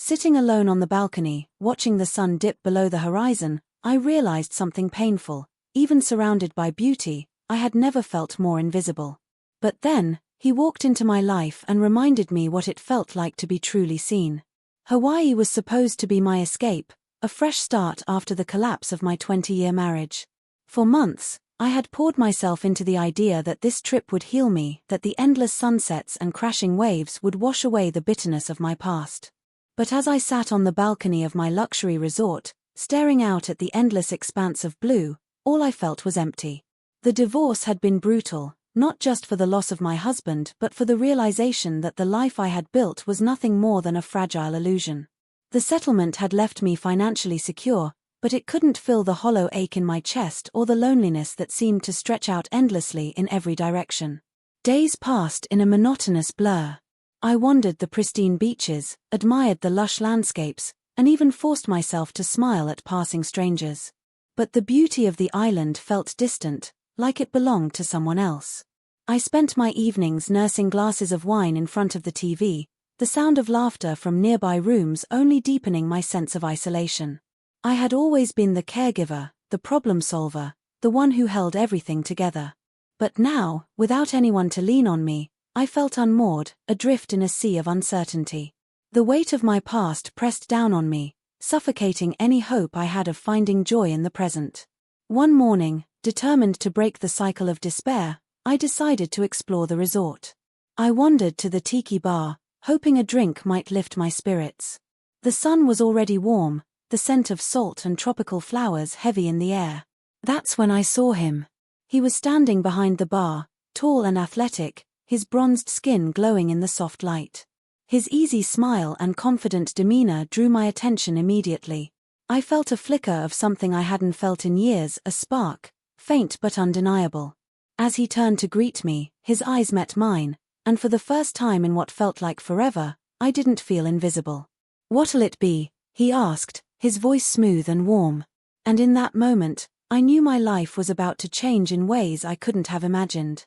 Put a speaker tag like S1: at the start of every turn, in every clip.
S1: Sitting alone on the balcony, watching the sun dip below the horizon, I realized something painful. Even surrounded by beauty, I had never felt more invisible. But then, he walked into my life and reminded me what it felt like to be truly seen. Hawaii was supposed to be my escape, a fresh start after the collapse of my 20-year marriage. For months, I had poured myself into the idea that this trip would heal me, that the endless sunsets and crashing waves would wash away the bitterness of my past. But as I sat on the balcony of my luxury resort, staring out at the endless expanse of blue, all I felt was empty. The divorce had been brutal, not just for the loss of my husband but for the realization that the life I had built was nothing more than a fragile illusion. The settlement had left me financially secure, but it couldn't fill the hollow ache in my chest or the loneliness that seemed to stretch out endlessly in every direction. Days passed in a monotonous blur. I wandered the pristine beaches, admired the lush landscapes, and even forced myself to smile at passing strangers. But the beauty of the island felt distant, like it belonged to someone else. I spent my evenings nursing glasses of wine in front of the TV, the sound of laughter from nearby rooms only deepening my sense of isolation. I had always been the caregiver, the problem solver, the one who held everything together. But now, without anyone to lean on me, I felt unmoored, adrift in a sea of uncertainty. The weight of my past pressed down on me, suffocating any hope I had of finding joy in the present. One morning, determined to break the cycle of despair, I decided to explore the resort. I wandered to the tiki bar, hoping a drink might lift my spirits. The sun was already warm, the scent of salt and tropical flowers heavy in the air. That's when I saw him. He was standing behind the bar, tall and athletic, his bronzed skin glowing in the soft light. His easy smile and confident demeanor drew my attention immediately. I felt a flicker of something I hadn't felt in years, a spark, faint but undeniable. As he turned to greet me, his eyes met mine, and for the first time in what felt like forever, I didn't feel invisible. "What'll it be?" he asked, his voice smooth and warm. And in that moment, I knew my life was about to change in ways I couldn't have imagined.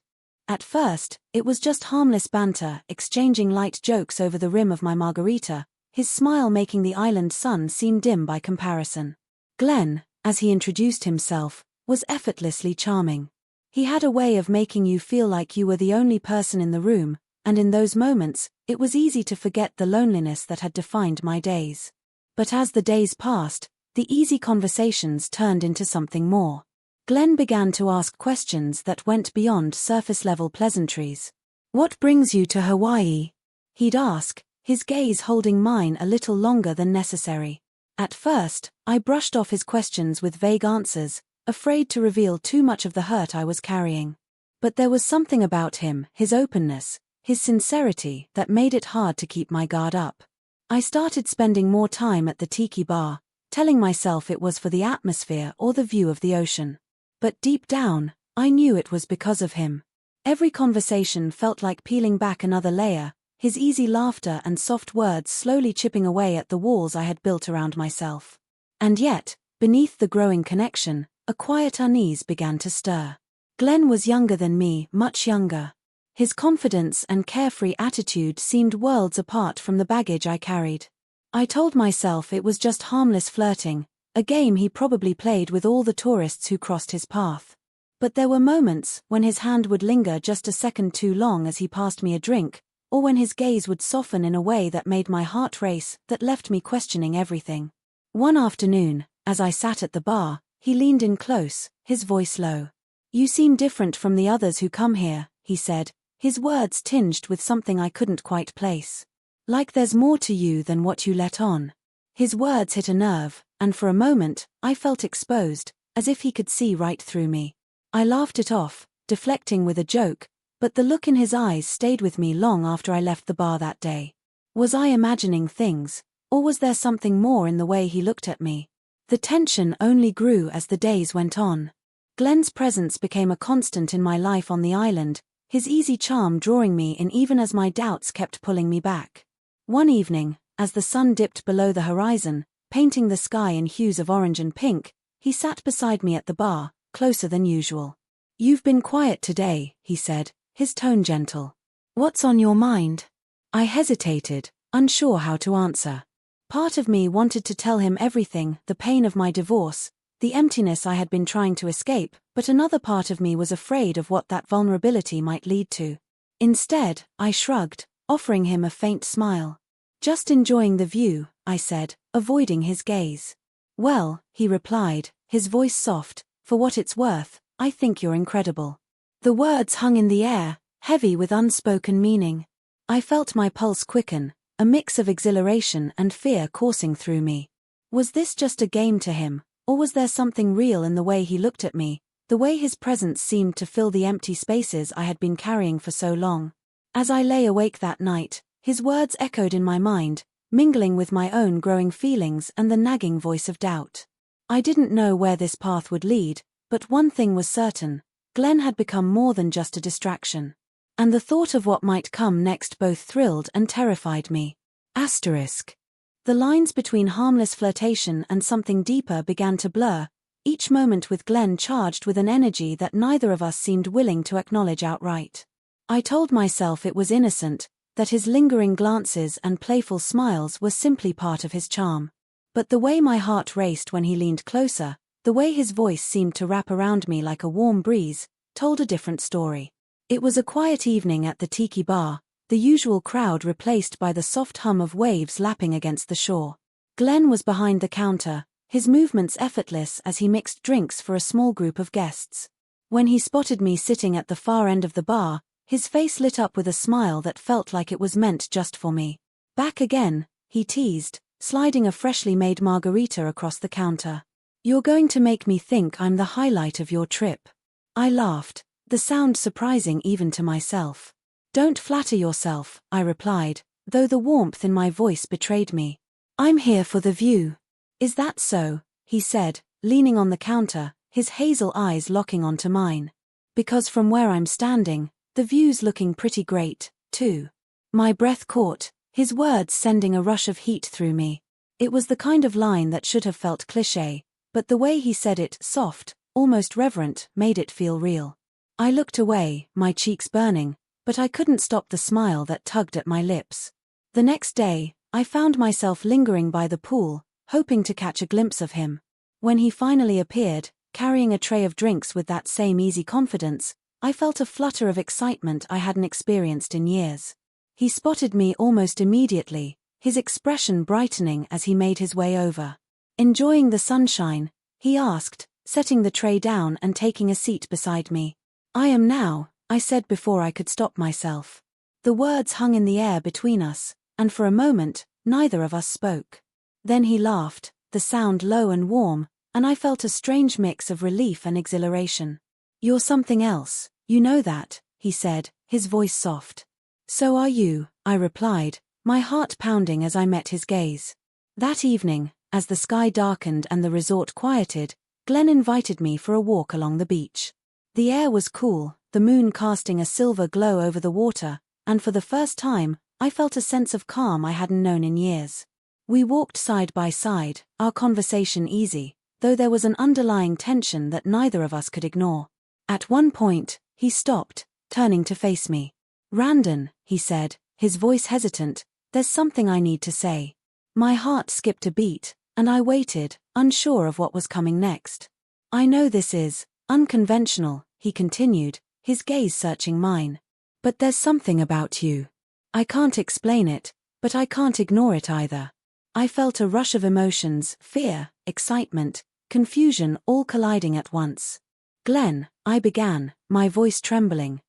S1: At first, it was just harmless banter, exchanging light jokes over the rim of my margarita, his smile making the island sun seem dim by comparison. Glenn, as he introduced himself, was effortlessly charming. He had a way of making you feel like you were the only person in the room, and in those moments, it was easy to forget the loneliness that had defined my days. But as the days passed, the easy conversations turned into something more. Glenn began to ask questions that went beyond surface-level pleasantries. "What brings you to Hawaii?" he'd ask, his gaze holding mine a little longer than necessary. At first, I brushed off his questions with vague answers, afraid to reveal too much of the hurt I was carrying. But there was something about him, his openness, his sincerity, that made it hard to keep my guard up. I started spending more time at the tiki bar, telling myself it was for the atmosphere or the view of the ocean. But deep down, I knew it was because of him. Every conversation felt like peeling back another layer, his easy laughter and soft words slowly chipping away at the walls I had built around myself. And yet, beneath the growing connection, a quiet unease began to stir. Glenn was younger than me, much younger. His confidence and carefree attitude seemed worlds apart from the baggage I carried. I told myself it was just harmless flirting, a game he probably played with all the tourists who crossed his path. But there were moments when his hand would linger just a second too long as he passed me a drink, or when his gaze would soften in a way that made my heart race, that left me questioning everything. One afternoon, as I sat at the bar, he leaned in close, his voice low. "You seem different from the others who come here," he said, his words tinged with something I couldn't quite place. "Like there's more to you than what you let on." His words hit a nerve, and for a moment, I felt exposed, as if he could see right through me. I laughed it off, deflecting with a joke, but the look in his eyes stayed with me long after I left the bar that day. Was I imagining things, or was there something more in the way he looked at me? The tension only grew as the days went on. Glenn's presence became a constant in my life on the island, his easy charm drawing me in even as my doubts kept pulling me back. One evening, as the sun dipped below the horizon, painting the sky in hues of orange and pink, he sat beside me at the bar, closer than usual. "You've been quiet today," he said, his tone gentle. "What's on your mind?" I hesitated, unsure how to answer. Part of me wanted to tell him everything, the pain of my divorce, the emptiness I had been trying to escape, but another part of me was afraid of what that vulnerability might lead to. Instead, I shrugged, offering him a faint smile. "Just enjoying the view," I said, avoiding his gaze. "Well," he replied, his voice soft, "for what it's worth, I think you're incredible." The words hung in the air, heavy with unspoken meaning. I felt my pulse quicken, a mix of exhilaration and fear coursing through me. Was this just a game to him, or was there something real in the way he looked at me, the way his presence seemed to fill the empty spaces I had been carrying for so long? As I lay awake that night, his words echoed in my mind, mingling with my own growing feelings and the nagging voice of doubt. I didn't know where this path would lead, but one thing was certain: Glenn had become more than just a distraction. And the thought of what might come next both thrilled and terrified me. The lines between harmless flirtation and something deeper began to blur, each moment with Glenn charged with an energy that neither of us seemed willing to acknowledge outright. I told myself it was innocent, that his lingering glances and playful smiles were simply part of his charm. But the way my heart raced when he leaned closer, the way his voice seemed to wrap around me like a warm breeze, told a different story. It was a quiet evening at the Tiki Bar, the usual crowd replaced by the soft hum of waves lapping against the shore. Glenn was behind the counter, his movements effortless as he mixed drinks for a small group of guests. When he spotted me sitting at the far end of the bar, his face lit up with a smile that felt like it was meant just for me. "Back again," he teased, sliding a freshly made margarita across the counter. "You're going to make me think I'm the highlight of your trip." I laughed, the sound surprising even to myself. "Don't flatter yourself," I replied, though the warmth in my voice betrayed me. "I'm here for the view." "Is that so?" he said, leaning on the counter, his hazel eyes locking onto mine. "Because from where I'm standing, the view's looking pretty great, too." My breath caught, his words sending a rush of heat through me. It was the kind of line that should have felt cliché, but the way he said it, soft, almost reverent, made it feel real. I looked away, my cheeks burning, but I couldn't stop the smile that tugged at my lips. The next day, I found myself lingering by the pool, hoping to catch a glimpse of him. When he finally appeared, carrying a tray of drinks with that same easy confidence, I felt a flutter of excitement I hadn't experienced in years. He spotted me almost immediately, his expression brightening as he made his way over. "Enjoying the sunshine?" he asked, setting the tray down and taking a seat beside me. "I am now," I said before I could stop myself. The words hung in the air between us, and for a moment, neither of us spoke. Then he laughed, the sound low and warm, and I felt a strange mix of relief and exhilaration. "You're something else, you know that," he said, his voice soft. "So are you," I replied, my heart pounding as I met his gaze. That evening, as the sky darkened and the resort quieted, Glenn invited me for a walk along the beach. The air was cool, the moon casting a silver glow over the water, and for the first time, I felt a sense of calm I hadn't known in years. We walked side by side, our conversation easy, though there was an underlying tension that neither of us could ignore. At one point, he stopped, turning to face me. "Randon," he said, his voice hesitant, "there's something I need to say." My heart skipped a beat, and I waited, unsure of what was coming next. "I know this is unconventional," he continued, his gaze searching mine. "But there's something about you. I can't explain it, but I can't ignore it either." I felt a rush of emotions, fear, excitement, confusion all colliding at once. "Glenn," I began, my voice trembling,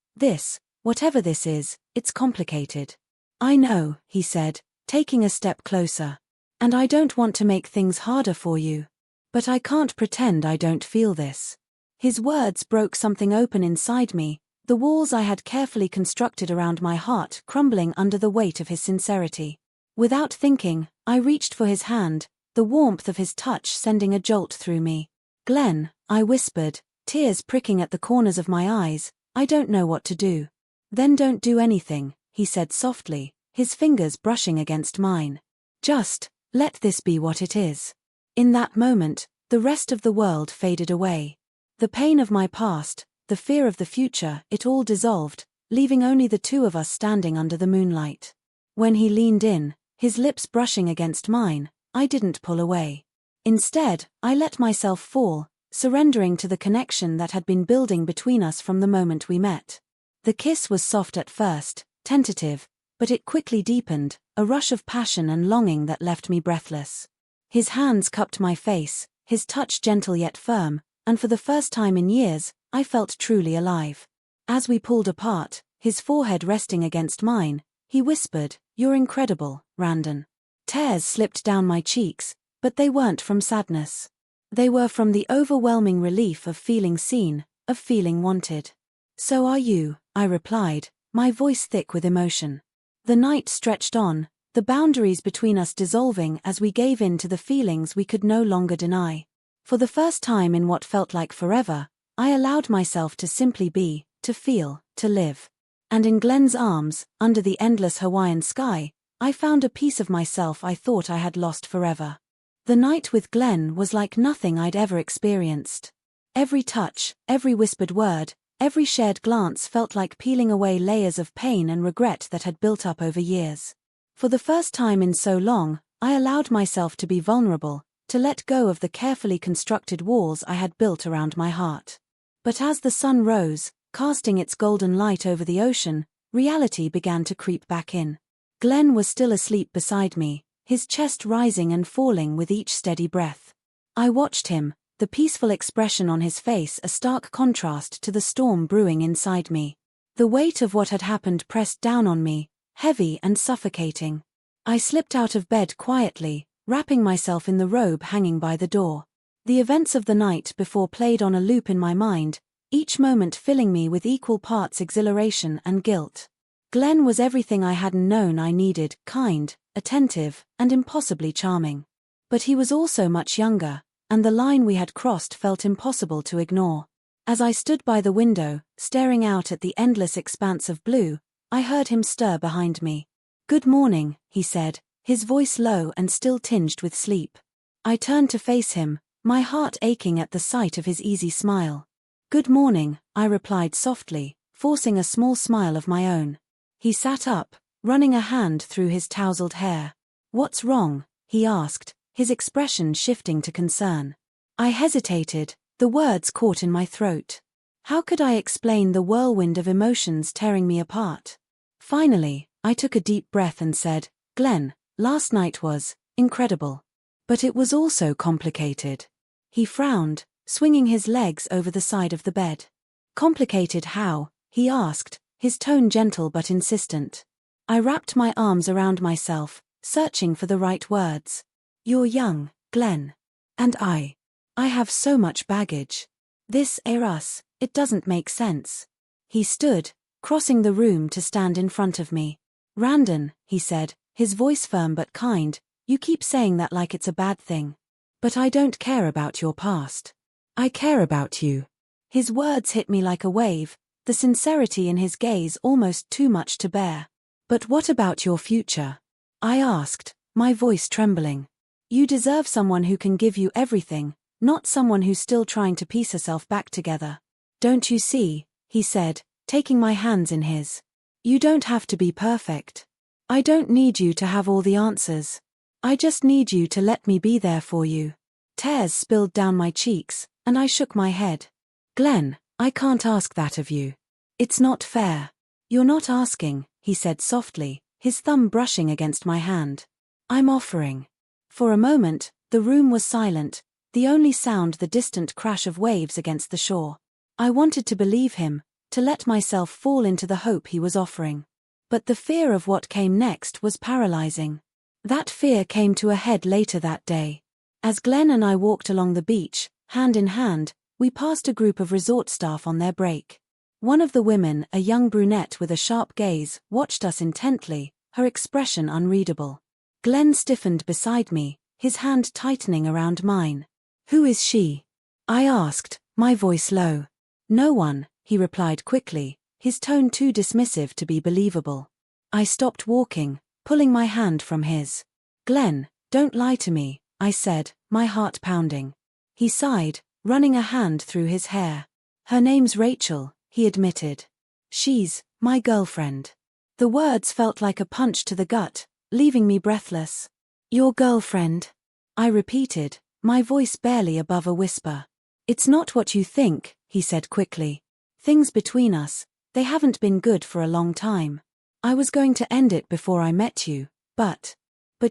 S1: whatever this is, it's complicated." "I know," he said, taking a step closer. "And I don't want to make things harder for you. But I can't pretend I don't feel this." His words broke something open inside me, the walls I had carefully constructed around my heart crumbling under the weight of his sincerity. Without thinking, I reached for his hand, the warmth of his touch sending a jolt through me. "Glenn," I whispered, tears pricking at the corners of my eyes, "I don't know what to do." "Then don't do anything," he said softly, his fingers brushing against mine. "Just let this be what it is." In that moment, the rest of the world faded away. The pain of my past, the fear of the future, it all dissolved, leaving only the two of us standing under the moonlight. When he leaned in, his lips brushing against mine. I didn't pull away. Instead, I let myself fall, surrendering to the connection that had been building between us from the moment we met. The kiss was soft at first, tentative, but it quickly deepened, a rush of passion and longing that left me breathless. His hands cupped my face, his touch gentle yet firm, and for the first time in years, I felt truly alive. As we pulled apart, his forehead resting against mine, he whispered, "You're incredible, Randon." Tears slipped down my cheeks, but they weren't from sadness. They were from the overwhelming relief of feeling seen, of feeling wanted. "So are you," I replied, my voice thick with emotion. The night stretched on, the boundaries between us dissolving as we gave in to the feelings we could no longer deny. For the first time in what felt like forever, I allowed myself to simply be, to feel, to live. And in Glenn's arms, under the endless Hawaiian sky, I found a piece of myself I thought I had lost forever. The night with Glenn was like nothing I'd ever experienced. Every touch, every whispered word, every shared glance felt like peeling away layers of pain and regret that had built up over years. For the first time in so long, I allowed myself to be vulnerable, to let go of the carefully constructed walls I had built around my heart. But as the sun rose, casting its golden light over the ocean, reality began to creep back in. Glenn was still asleep beside me, his chest rising and falling with each steady breath. I watched him, the peaceful expression on his face a stark contrast to the storm brewing inside me. The weight of what had happened pressed down on me, heavy and suffocating. I slipped out of bed quietly, wrapping myself in the robe hanging by the door. The events of the night before played on a loop in my mind, each moment filling me with equal parts exhilaration and guilt. Glenn was everything I hadn't known I needed, kind, attentive, and impossibly charming. But he was also much younger, and the line we had crossed felt impossible to ignore. As I stood by the window, staring out at the endless expanse of blue, I heard him stir behind me. "Good morning," he said, his voice low and still tinged with sleep. I turned to face him, my heart aching at the sight of his easy smile. "Good morning," I replied softly, forcing a small smile of my own. He sat up, running a hand through his tousled hair. "What's wrong?" he asked, his expression shifting to concern. I hesitated, the words caught in my throat. How could I explain the whirlwind of emotions tearing me apart? Finally, I took a deep breath and said, "Glenn, last night was incredible. But it was also complicated." He frowned, swinging his legs over the side of the bed. "Complicated how?" he asked, his tone gentle but insistent. I wrapped my arms around myself, searching for the right words. "You're young, Glenn. And I have so much baggage. This us, it doesn't make sense." He stood, crossing the room to stand in front of me. "Randon," he said, his voice firm but kind, "you keep saying that like it's a bad thing. But I don't care about your past. I care about you." His words hit me like a wave, the sincerity in his gaze almost too much to bear. "But what about your future?" I asked, my voice trembling. "You deserve someone who can give you everything, not someone who's still trying to piece herself back together. Don't you see?" he said, taking my hands in his. "You don't have to be perfect. I don't need you to have all the answers. I just need you to let me be there for you." Tears spilled down my cheeks, and I shook my head. "Glenn, I can't ask that of you. It's not fair." "You're not asking," he said softly, his thumb brushing against my hand. "I'm offering." For a moment, the room was silent, the only sound the distant crash of waves against the shore. I wanted to believe him, to let myself fall into the hope he was offering. But the fear of what came next was paralyzing. That fear came to a head later that day. As Glenn and I walked along the beach, hand in hand, we passed a group of resort staff on their break. One of the women, a young brunette with a sharp gaze, watched us intently, her expression unreadable. Glenn stiffened beside me, his hand tightening around mine. "Who is she?" I asked, my voice low. "No one," he replied quickly, his tone too dismissive to be believable. I stopped walking, pulling my hand from his. "Glenn, don't lie to me," I said, my heart pounding. He sighed, running a hand through his hair. "Her name's Rachel," he admitted. "She's my girlfriend." The words felt like a punch to the gut, leaving me breathless. Your girlfriend, I repeated, my voice barely above a whisper. It's not what you think, he said quickly. Things between us, they haven't been good for a long time. I was going to end it before I met you, but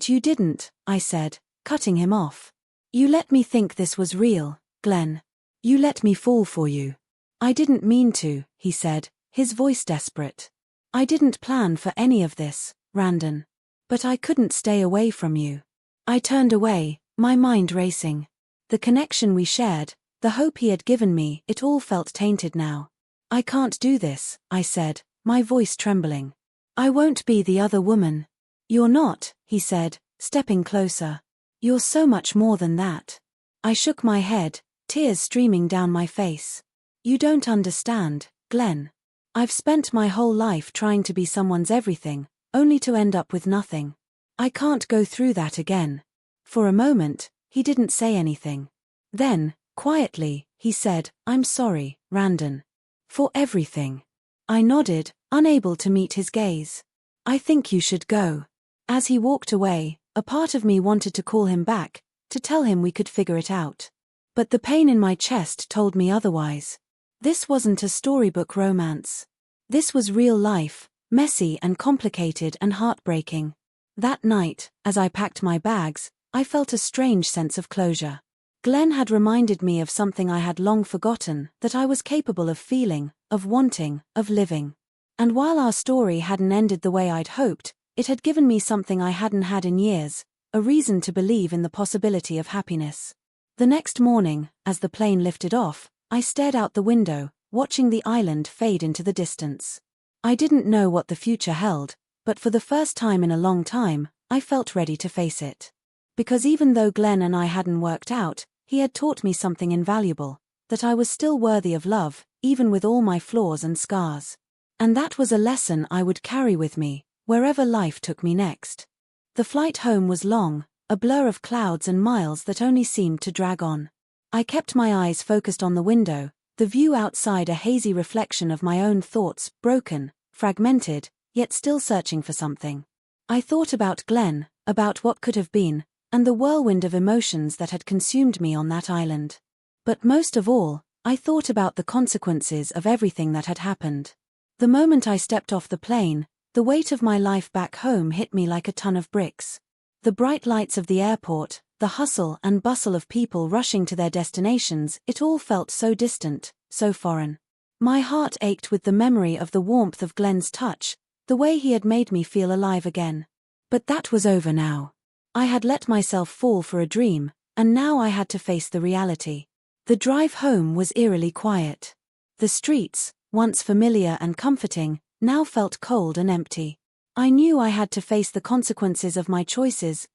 S1: you didn't, I said, cutting him off. You let me think this was real, Glenn. You let me fall for you. I didn't mean to, he said, his voice desperate. I didn't plan for any of this, Randon. But I couldn't stay away from you. I turned away, my mind racing. The connection we shared, the hope he had given me, it all felt tainted now. I can't do this, I said, my voice trembling. I won't be the other woman. You're not, he said, stepping closer. You're so much more than that. I shook my head, tears streaming down my face. You don't understand, Glenn. I've spent my whole life trying to be someone's everything, only to end up with nothing. I can't go through that again. For a moment, he didn't say anything. Then, quietly, he said, I'm sorry, Randon. For everything. I nodded, unable to meet his gaze. I think you should go. As he walked away, a part of me wanted to call him back, to tell him we could figure it out. But the pain in my chest told me otherwise. This wasn't a storybook romance. This was real life, messy and complicated and heartbreaking. That night, as I packed my bags, I felt a strange sense of closure. Glenn had reminded me of something I had long forgotten, that I was capable of feeling, of wanting, of living. And while our story hadn't ended the way I'd hoped, it had given me something I hadn't had in years, a reason to believe in the possibility of happiness. The next morning, as the plane lifted off, I stared out the window, watching the island fade into the distance. I didn't know what the future held, but for the first time in a long time, I felt ready to face it. Because even though Glenn and I hadn't worked out, he had taught me something invaluable, that I was still worthy of love, even with all my flaws and scars. And that was a lesson I would carry with me, wherever life took me next. The flight home was long, a blur of clouds and miles that only seemed to drag on. I kept my eyes focused on the window, the view outside a hazy reflection of my own thoughts, broken, fragmented, yet still searching for something. I thought about Glenn, about what could have been, and the whirlwind of emotions that had consumed me on that island. But most of all, I thought about the consequences of everything that had happened. The moment I stepped off the plane, the weight of my life back home hit me like a ton of bricks. The bright lights of the airport, the hustle and bustle of people rushing to their destinations, it all felt so distant, so foreign. My heart ached with the memory of the warmth of Glenn's touch, the way he had made me feel alive again. But that was over now. I had let myself fall for a dream, and now I had to face the reality. The drive home was eerily quiet. The streets, once familiar and comforting, now felt cold and empty. I knew I had to face the consequences of my choices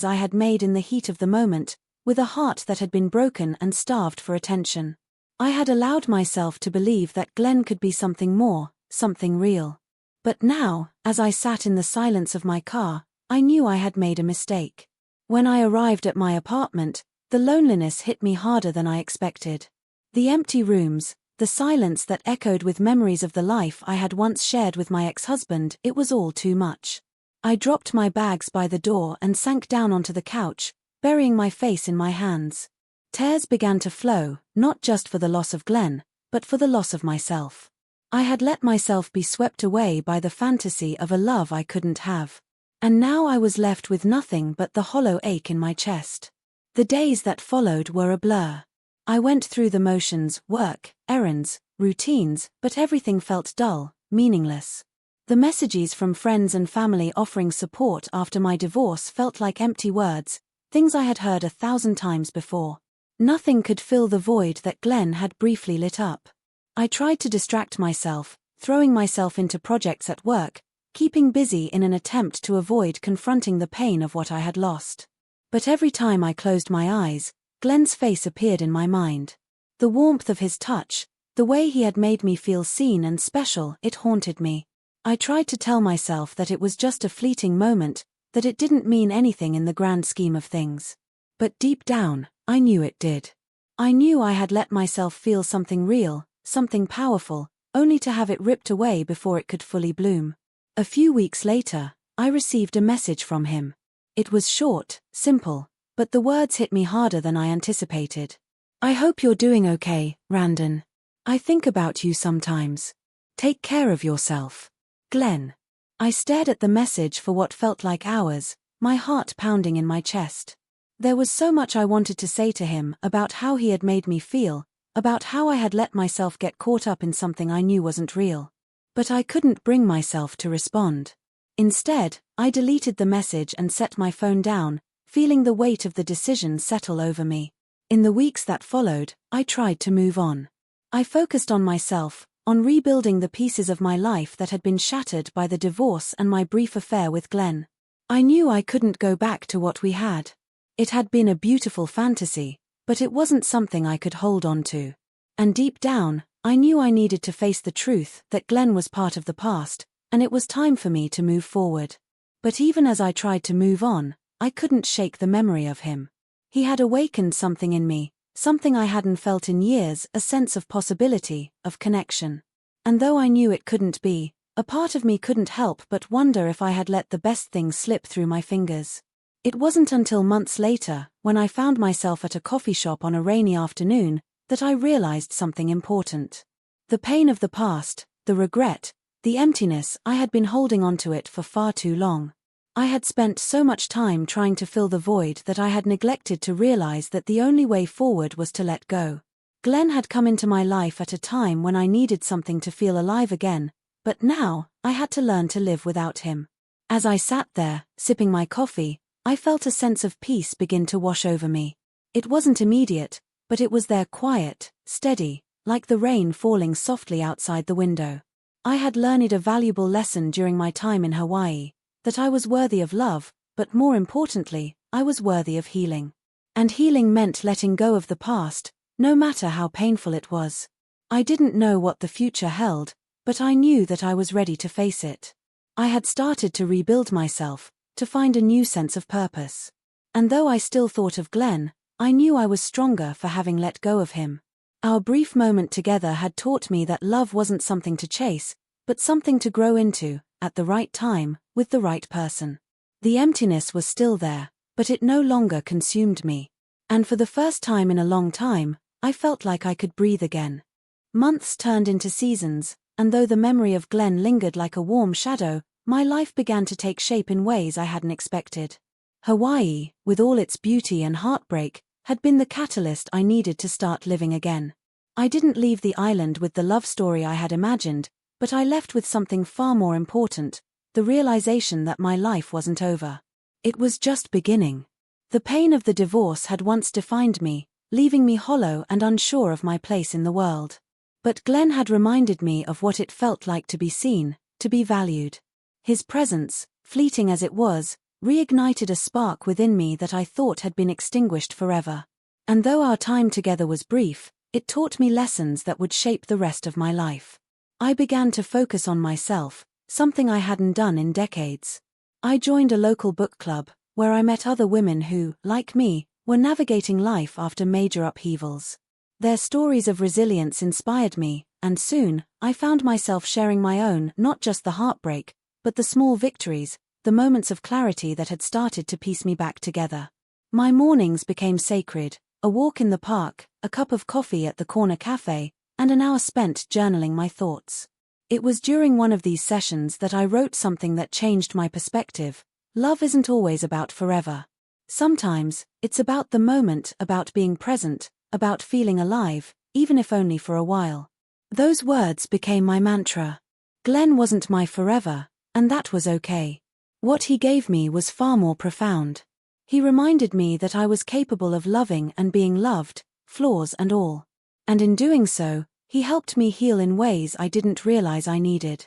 S1: I had made in the heat of the moment, with a heart that had been broken and starved for attention. I had allowed myself to believe that Glenn could be something more, something real. But now, as I sat in the silence of my car, I knew I had made a mistake. When I arrived at my apartment, the loneliness hit me harder than I expected. The empty rooms, the silence that echoed with memories of the life I had once shared with my ex-husband, it was all too much. I dropped my bags by the door and sank down onto the couch, burying my face in my hands. Tears began to flow, not just for the loss of Glenn, but for the loss of myself. I had let myself be swept away by the fantasy of a love I couldn't have. And now I was left with nothing but the hollow ache in my chest. The days that followed were a blur. I went through the motions, work, errands, routines, but everything felt dull, meaningless. The messages from friends and family offering support after my divorce felt like empty words, things I had heard 1,000 times before. Nothing could fill the void that Glenn had briefly lit up. I tried to distract myself, throwing myself into projects at work, keeping busy in an attempt to avoid confronting the pain of what I had lost. But every time I closed my eyes, Glenn's face appeared in my mind. The warmth of his touch, the way he had made me feel seen and special, it haunted me. I tried to tell myself that it was just a fleeting moment, that it didn't mean anything in the grand scheme of things. But deep down, I knew it did. I knew I had let myself feel something real, something powerful, only to have it ripped away before it could fully bloom. A few weeks later, I received a message from him. It was short, simple, but the words hit me harder than I anticipated. I hope you're doing okay, Randon. I think about you sometimes. Take care of yourself. Glenn. I stared at the message for what felt like hours, my heart pounding in my chest. There was so much I wanted to say to him about how he had made me feel, about how I had let myself get caught up in something I knew wasn't real. But I couldn't bring myself to respond. Instead, I deleted the message and set my phone down, feeling the weight of the decision settle over me. In the weeks that followed, I tried to move on. I focused on myself, on rebuilding the pieces of my life that had been shattered by the divorce and my brief affair with Glenn. I knew I couldn't go back to what we had. It had been a beautiful fantasy, but it wasn't something I could hold on to. And deep down, I knew I needed to face the truth that Glenn was part of the past, and it was time for me to move forward. But even as I tried to move on, I couldn't shake the memory of him. He had awakened something in me, something I hadn't felt in years, a sense of possibility, of connection. And though I knew it couldn't be, a part of me couldn't help but wonder if I had let the best things slip through my fingers. It wasn't until months later, when I found myself at a coffee shop on a rainy afternoon, that I realized something important. The pain of the past, the regret, the emptiness, I had been holding onto it for far too long. I had spent so much time trying to fill the void that I had neglected to realize that the only way forward was to let go. Glenn had come into my life at a time when I needed something to feel alive again, but now, I had to learn to live without him. As I sat there, sipping my coffee, I felt a sense of peace begin to wash over me. It wasn't immediate, but it was there, quiet, steady, like the rain falling softly outside the window. I had learned a valuable lesson during my time in Hawaii, that I was worthy of love, but more importantly, I was worthy of healing. And healing meant letting go of the past, no matter how painful it was. I didn't know what the future held, but I knew that I was ready to face it. I had started to rebuild myself, to find a new sense of purpose. And though I still thought of Glenn, I knew I was stronger for having let go of him. Our brief moment together had taught me that love wasn't something to chase, but something to grow into, at the right time, with the right person. The emptiness was still there, but it no longer consumed me. And for the first time in a long time, I felt like I could breathe again. Months turned into seasons, and though the memory of Glenn lingered like a warm shadow, my life began to take shape in ways I hadn't expected. Hawaii, with all its beauty and heartbreak, had been the catalyst I needed to start living again. I didn't leave the island with the love story I had imagined, but I left with something far more important, the realization that my life wasn't over. It was just beginning. The pain of the divorce had once defined me, leaving me hollow and unsure of my place in the world. But Glenn had reminded me of what it felt like to be seen, to be valued. His presence, fleeting as it was, reignited a spark within me that I thought had been extinguished forever. And though our time together was brief, it taught me lessons that would shape the rest of my life. I began to focus on myself, something I hadn't done in decades. I joined a local book club, where I met other women who, like me, were navigating life after major upheavals. Their stories of resilience inspired me, and soon, I found myself sharing my own, not just the heartbreak, but the small victories, the moments of clarity that had started to piece me back together. My mornings became sacred, a walk in the park, a cup of coffee at the corner cafe, and an hour spent journaling my thoughts. It was during one of these sessions that I wrote something that changed my perspective. Love isn't always about forever. Sometimes, it's about the moment, about being present, about feeling alive, even if only for a while. Those words became my mantra. Glenn wasn't my forever, and that was okay. What he gave me was far more profound. He reminded me that I was capable of loving and being loved, flaws and all. And in doing so, he helped me heal in ways I didn't realize I needed.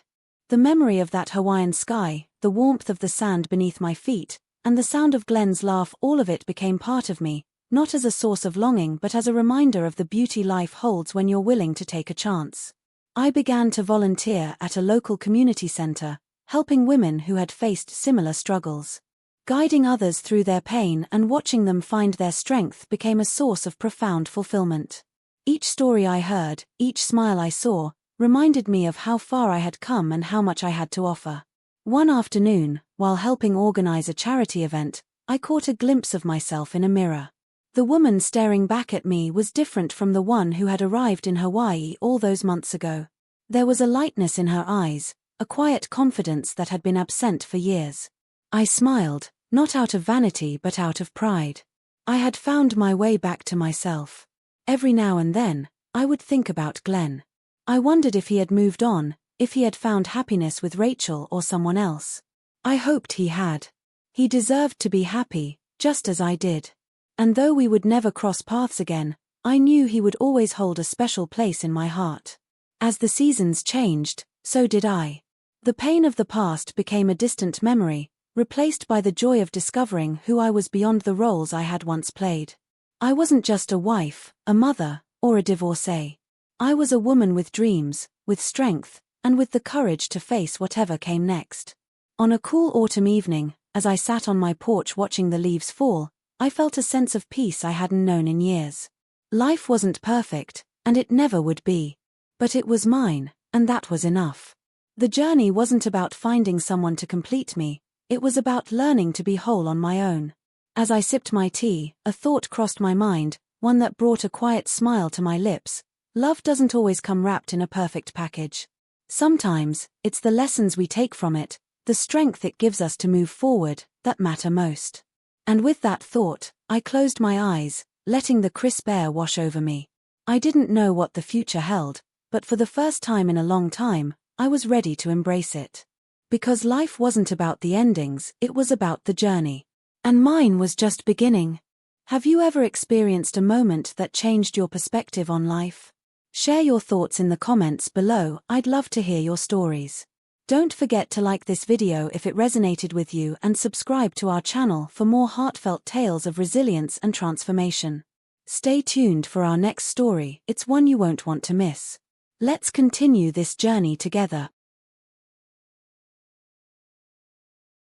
S1: The memory of that Hawaiian sky, the warmth of the sand beneath my feet, and the sound of Glenn's laugh, all of it became part of me, not as a source of longing but as a reminder of the beauty life holds when you're willing to take a chance. I began to volunteer at a local community center, helping women who had faced similar struggles. Guiding others through their pain and watching them find their strength became a source of profound fulfillment. Each story I heard, each smile I saw, reminded me of how far I had come and how much I had to offer. One afternoon, while helping organize a charity event, I caught a glimpse of myself in a mirror. The woman staring back at me was different from the one who had arrived in Hawaii all those months ago. There was a lightness in her eyes, a quiet confidence that had been absent for years. I smiled, not out of vanity but out of pride. I had found my way back to myself. Every now and then, I would think about Glenn. I wondered if he had moved on, if he had found happiness with Rachel or someone else. I hoped he had. He deserved to be happy, just as I did. And though we would never cross paths again, I knew he would always hold a special place in my heart. As the seasons changed, so did I. The pain of the past became a distant memory, replaced by the joy of discovering who I was beyond the roles I had once played. I wasn't just a wife, a mother, or a divorcee. I was a woman with dreams, with strength, and with the courage to face whatever came next. On a cool autumn evening, as I sat on my porch watching the leaves fall, I felt a sense of peace I hadn't known in years. Life wasn't perfect, and it never would be. But it was mine, and that was enough. The journey wasn't about finding someone to complete me, it was about learning to be whole on my own. As I sipped my tea, a thought crossed my mind, one that brought a quiet smile to my lips. Love doesn't always come wrapped in a perfect package. Sometimes, it's the lessons we take from it, the strength it gives us to move forward, that matter most. And with that thought, I closed my eyes, letting the crisp air wash over me. I didn't know what the future held, but for the first time in a long time, I was ready to embrace it. Because life wasn't about the endings, it was about the journey. And mine was just beginning. Have you ever experienced a moment that changed your perspective on life? Share your thoughts in the comments below, I'd love to hear your stories. Don't forget to like this video if it resonated with you and subscribe to our channel for more heartfelt tales of resilience and transformation. Stay tuned for our next story, it's one you won't want to miss. Let's continue this journey together.